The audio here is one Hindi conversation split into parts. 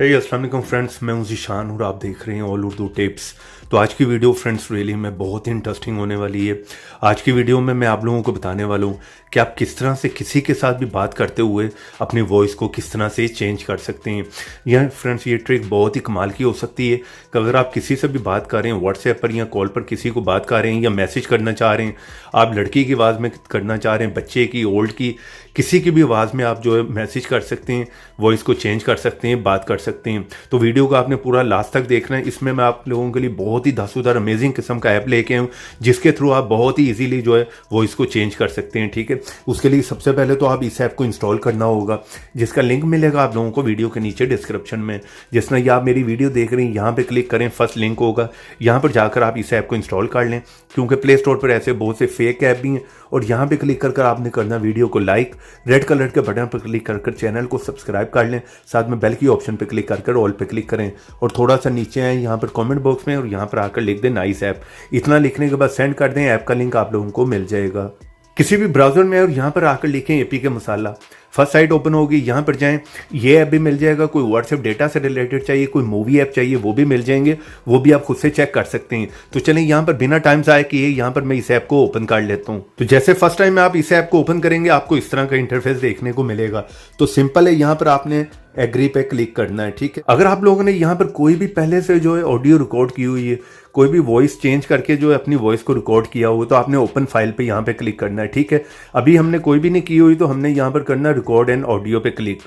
हे अस्सलाम वालेकुम फ्रेंड्स, मैं हूं ज़ीशान और आप देख रहे हैं ऑल उर्दू टिप्स। तो आज की वीडियो फ्रेंड्स रियली में बहुत ही इंटरेस्टिंग होने वाली है। आज की वीडियो में मैं आप लोगों को बताने वाला हूं कि आप किस तरह से किसी के साथ भी बात करते हुए अपनी वॉइस को किस तरह से चेंज कर सकते हैं। यह फ्रेंड्स ये ट्रिक बहुत ही कमाल की हो सकती है कि अगर आप किसी से भी बात कर रहे हैं व्हाट्सएप पर या कॉल पर किसी को बात कर रहे हैं या मैसेज करना चाह रहे हैं, आप लड़की की आवाज़ में करना चाह रहे हैं, बच्चे की, ओल्ड की, किसी की भी आवाज़ में आप जो है मैसेज कर सकते हैं, वॉइस को चेंज कर सकते हैं, बात कर सकते हैं। तो वीडियो को आपने पूरा लास्ट तक देखना है। इसमें मैं आप लोगों के लिए बहुत ही धांसूदार अमेजिंग किस्म का ऐप लेके आया हूँ जिसके थ्रू आप बहुत ही इजीली जो है वॉइस को चेंज कर सकते हैं। ठीक है, उसके लिए सबसे पहले तो आप इस ऐप को इंस्टॉल करना होगा, जिसका लिंक मिलेगा आप लोगों को वीडियो के नीचे डिस्क्रिप्शन में। जिस तरह ये आप मेरी वीडियो देख रहे हैं, यहाँ पे क्लिक करें, फर्स्ट लिंक होगा, यहाँ पर जाकर आप इस ऐप को इंस्टॉल कर लें, क्योंकि प्ले स्टोर पर ऐसे बहुत से फेक ऐप भी हैं। और यहाँ पे क्लिक कर आपने करना वीडियो को लाइक, रेड कलर के बटन पर क्लिक कर चैनल को सब्सक्राइब कर लें, साथ में बेल की ऑप्शन पे क्लिक कर ऑल पे क्लिक करें और थोड़ा सा नीचे आए यहाँ पर कमेंट बॉक्स में और यहाँ पर आकर लिख दें नाइस ऐप। इतना लिखने के बाद सेंड कर दें, ऐप का लिंक आप लोगों को मिल जाएगा किसी भी ब्राउजर में। और यहाँ पर आकर लिखें एपीके मसाला, फर्स्ट साइट ओपन होगी, यहाँ पर जाएं, ये ऐप भी मिल जाएगा। कोई व्हाट्सएप डेटा से रिलेटेड चाहिए, कोई मूवी ऐप चाहिए, वो भी मिल जाएंगे, वो भी आप खुद से चेक कर सकते हैं। तो चलें यहाँ पर बिना टाइम ज़ाया किए यहाँ पर मैं इस ऐप को ओपन कर लेता हूँ। तो जैसे फर्स्ट टाइम में आप इस ऐप को ओपन करेंगे आपको इस तरह का इंटरफेस देखने को मिलेगा। तो सिंपल है, यहाँ पर आपने एग्री पे क्लिक करना है। ठीक है, अगर आप लोगों ने यहाँ पर कोई भी पहले से जो है ऑडियो रिकॉर्ड की हुई है, कोई भी वॉइस चेंज करके जो है अपनी वॉइस को रिकॉर्ड किया हुआ, तो आपने ओपन फाइल पे यहाँ पे क्लिक करना है। ठीक है, अभी हमने कोई भी नहीं की हुई तो हमने यहाँ पर करना रिकॉर्ड एंड ऑडियो पे क्लिक।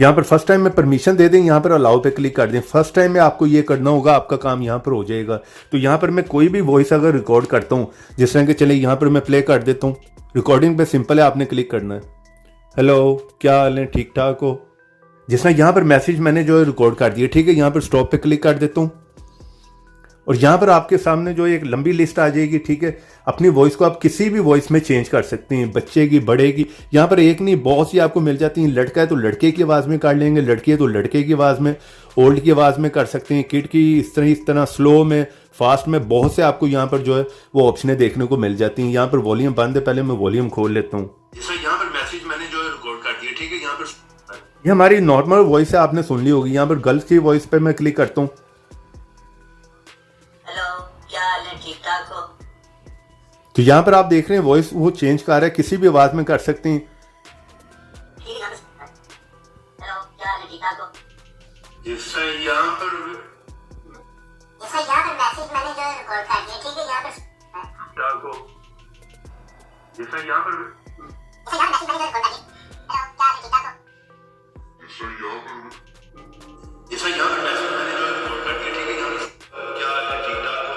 यहाँ पर फर्स्ट टाइम में परमिशन दे दें, यहाँ पर अलाउ पे क्लिक कर दें। फर्स्ट टाइम में आपको ये करना होगा, आपका काम यहाँ पर हो जाएगा। तो यहाँ पर मैं कोई भी वॉइस अगर रिकॉर्ड करता हूँ, जिस तरह के चले यहाँ पर मैं प्ले कर देता हूँ, रिकॉर्डिंग पे सिंपल है आपने क्लिक करना है। हेलो, क्या हाल है, ठीक ठाक हो। जिस तरह यहाँ पर मैसेज मैंने जो है रिकॉर्ड कर दिया। ठीक है, यहाँ पर स्टॉप पे क्लिक कर देता हूँ और यहाँ पर आपके सामने जो एक लंबी लिस्ट आ जाएगी। ठीक है, अपनी वॉइस को आप किसी भी वॉइस में चेंज कर सकते हैं, बच्चे की, बड़े की। यहाँ पर एक नहीं बहुत सी आपको मिल जाती हैं। लड़का है तो लड़के की आवाज़ में कर लेंगे, लड़की है तो लड़के की आवाज़ में, ओल्ड की आवाज़ में कर सकते हैं, किड की, इस तरह स्लो में, फास्ट में, बहुत से आपको यहाँ पर जो है वो ऑप्शनें देखने को मिल जाती हैं। यहाँ पर वॉल्यूम बंद है, पहले मैं वॉल्यूम खोल लेता हूँ। यहाँ पर मैसेज मैंने जो है रिकॉर्ड कर दिया। ठीक है, यहाँ पर ये हमारी नॉर्मल वॉइस है, आपने सुन ली होगी। यहाँ पर गर्ल्स की वॉइस पे मैं क्लिक करता हूँ। ठीक ठाक हो। तो यहाँ पर आप देख रहे हैं वॉइस वो चेंज कर रहा है, किसी भी आवाज में कर सकते हैं। हेलो, क्या हाल है, ठीक ठाक हो। जैसा यहाँ पर मैसेज मैंने जो रिकॉर्ड कर दिया। ठीक है, यहाँ पर ठाक हो, जैसा यहाँ पर मैसेज मैंने जो रिकॉर्ड कर दिया। हेलो, क्या हाल है, ठीक ठाक हो। जैसा यहाँ पर मैसेज मैंने जो रिकॉर्ड कर दिया। ठीक है, यहाँ पर क्या हाल है, ठीक ठाक हो।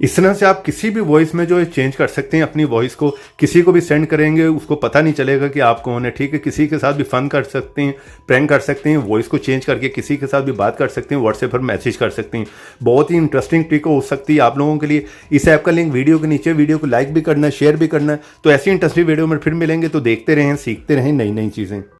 इस तरह से आप किसी भी वॉइस में जो है चेंज कर सकते हैं अपनी वॉइस को। किसी को भी सेंड करेंगे उसको पता नहीं चलेगा कि आप कौन है। ठीक है, किसी के साथ भी फन कर सकते हैं, प्रैंक कर सकते हैं, वॉइस को चेंज करके किसी के साथ भी बात कर सकते हैं, व्हाट्सएप पर मैसेज कर सकते हैं। बहुत ही इंटरेस्टिंग ट्रिक हो सकती है आप लोगों के लिए। इस ऐप का लिंक वीडियो के नीचे, वीडियो को लाइक भी करना है, शेयर भी करना है। तो ऐसी इंटरेस्टिंग वीडियो में फिर मिलेंगे, तो देखते रहें, सीखते रहें नई नई चीज़ें।